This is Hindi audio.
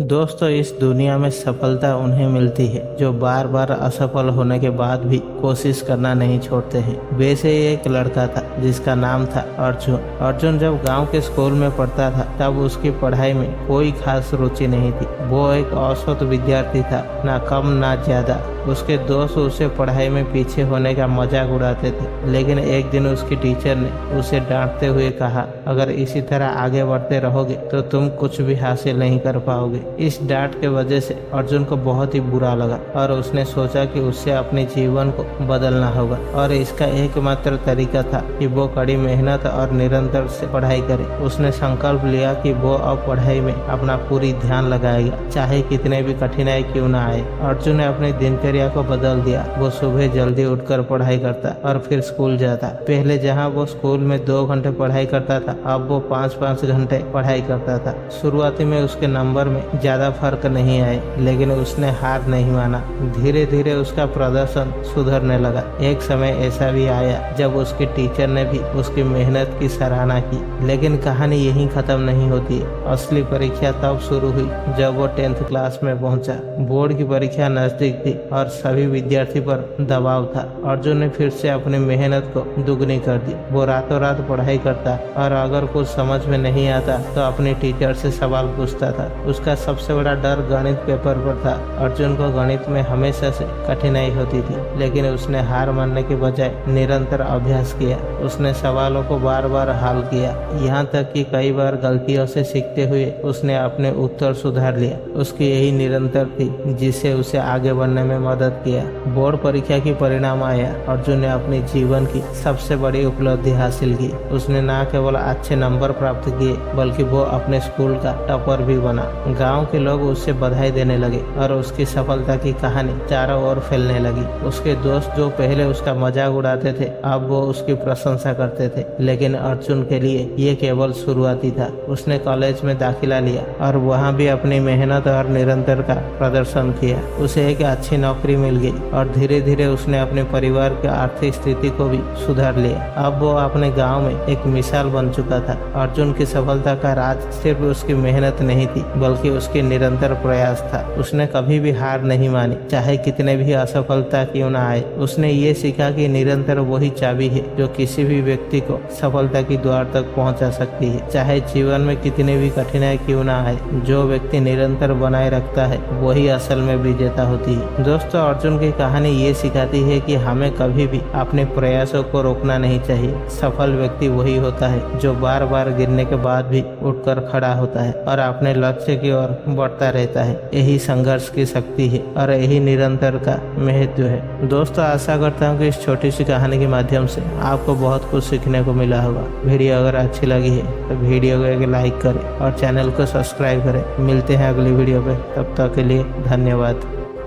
दोस्तों, इस दुनिया में सफलता उन्हें मिलती है जो बार बार असफल होने के बाद भी कोशिश करना नहीं छोड़ते हैं। वैसे ही एक लड़का था जिसका नाम था अर्जुन। अर्जुन जब गांव के स्कूल में पढ़ता था तब उसकी पढ़ाई में कोई खास रुचि नहीं थी। वो एक औसत विद्यार्थी था, ना कम ना ज्यादा। उसके दोस्त उसे पढ़ाई में पीछे होने का मजाक उड़ाते थे, लेकिन एक दिन उसकी टीचर ने उसे डांटते हुए कहा, अगर इसी तरह आगे बढ़ते रहोगे तो तुम कुछ भी हासिल नहीं कर पाओगे। इस डांट के वजह से अर्जुन को बहुत ही बुरा लगा और उसने सोचा कि उससे अपने जीवन को बदलना होगा और इसका एकमात्र तरीका था कि वो कड़ी मेहनत और निरंतर से पढ़ाई करे। उसने संकल्प लिया कि वो अब पढ़ाई में अपना पूरी ध्यान लगाएगा, चाहे कितने भी कठिनाई क्यों न आए। अर्जुन ने अपनी दिनचर्या को बदल दिया। वो सुबह जल्दी उठकर पढ़ाई करता और फिर स्कूल जाता। पहले जहाँ वो स्कूल में 2 घंटे पढ़ाई करता था, अब वो 5-5 घंटे पढ़ाई करता था। शुरुआती में उसके नंबर में ज्यादा फर्क नहीं आए, लेकिन उसने हार नहीं माना। धीरे धीरे उसका प्रदर्शन सुधरने लगा। एक समय ऐसा भी आया जब उसकी टीचर ने भी उसकी मेहनत की सराहना की। लेकिन कहानी यहीं खत्म नहीं होती है। असली परीक्षा तब शुरू हुई जब वो 10th क्लास में पहुंचा। बोर्ड की परीक्षा नजदीक थी और सभी विद्यार्थी पर दबाव था। अर्जुन ने फिर से अपनी मेहनत को दुगनी कर दी। वो रातों रात पढ़ाई करता और अगर कुछ समझ में नहीं आता तो अपनी टीचर से सवाल पूछता था। उसका सबसे बड़ा डर गणित पेपर पर था। अर्जुन को गणित में हमेशा से कठिनाई होती थी, लेकिन उसने हार मानने के बजाय निरंतर अभ्यास किया। उसने सवालों को बार बार हल किया, यहाँ तक कि कई बार गलतियों से सीखते हुए उसने अपने उत्तर सुधार लिया। उसकी यही निरंतर थी जिससे उसे आगे बढ़ने में मदद किया। बोर्ड परीक्षा की परिणाम आया। अर्जुन ने अपने जीवन की सबसे बड़ी उपलब्धि हासिल की। उसने न केवल अच्छे नंबर प्राप्त किए, बल्कि वो अपने स्कूल का टॉपर भी बना। गांव के लोग उससे बधाई देने लगे और उसकी सफलता की कहानी चारों ओर फैलने लगी। उसके दोस्त जो पहले उसका मजाक उड़ाते थे, अब वो उसकी प्रशंसा करते थे। लेकिन अर्जुन के लिए ये केवल शुरुआती था। उसने कॉलेज में दाखिला लिया और वहाँ भी अपनी मेहनत और निरंतर का प्रदर्शन किया। उसे एक अच्छी नौकरी मिल गई और धीरे धीरे उसने अपने परिवार की आर्थिक स्थिति को भी सुधार लिया। अब वो अपने गांव में एक मिसाल बन चुका था। अर्जुन की सफलता का राज सिर्फ उसकी मेहनत नहीं थी, बल्कि उसकी निरंतर प्रयास था। उसने कभी भी हार नहीं मानी, चाहे कितने भी असफलता क्यों न आए। उसने ये सीखा कि निरंतर वही चाबी है जो किसी भी व्यक्ति को सफलता की द्वार तक पहुंचा सकती है, चाहे जीवन में कितनी भी कठिनाई क्यों न आए। जो व्यक्ति निरंतर बनाए रखता है वही असल में विजेता होती है। दोस्तों, अर्जुन की कहानी ये सिखाती है कि हमें कभी भी अपने प्रयासों को रोकना नहीं चाहिए। सफल व्यक्ति वही होता है जो बार बार गिरने के बाद भी उठकर खड़ा होता है और अपने लक्ष्य की ओर बढ़ता रहता है। यही संघर्ष की शक्ति है और यही निरंतर का महत्व है। दोस्तों, आशा करता हूँ कि इस छोटी सी कहानी के माध्यम से आपको बहुत कुछ सीखने को मिला होगा। वीडियो अगर अच्छी लगी है तो वीडियो को एक लाइक करें और चैनल को सब्सक्राइब करें। मिलते हैं अगली वीडियो पे, तब तक के लिए धन्यवाद।